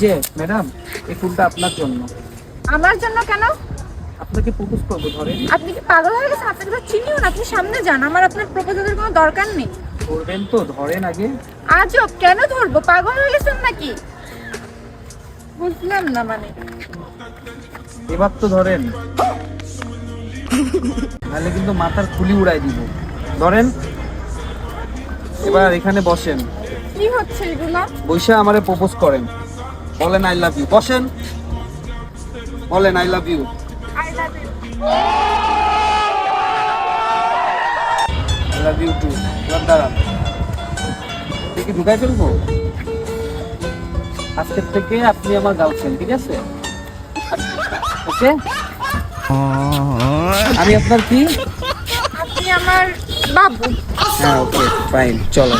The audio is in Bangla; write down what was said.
যে ম্যাডাম, এই ফুলটা আপনার জন্য। আমার জন্য কেন? আপনাকে প্রপোজ করবো, ধরেন। আপনি কি পাগল হয়ে গেছেন? আপনাকে তো চিনিও না, আপনি সামনে যান, আমার আপনার প্রপোজালের কোনো দরকার নেই। ধরবেন তো? ধরেন আগে। আজব, কেন ধরবো? পাগল হয়ে গেছেন নাকি? বুঝলাম না মানে। এবার তো ধরেন, নাহলে কিন্তু মাথার খুলি উড়াই দিব। ধরেন, এবার এখানে বসেন। কি হচ্ছে এগুলা? বৈশা আমারে প্রপোজ করেন, বলেন আই লাভ ইউ। বসেন, বলেন I love you. I love you. I love you too. এবার দাঁড়ান, কি ঢুকাই ফেলবো? আজকের থেকে আপনি আমার গার্লফ্রেন্ড, ঠিক আছে? ওকে, আমি আপনার কি? আপনি আমার বাবু। হ্যাঁ, ওকে ফাইন, চলো।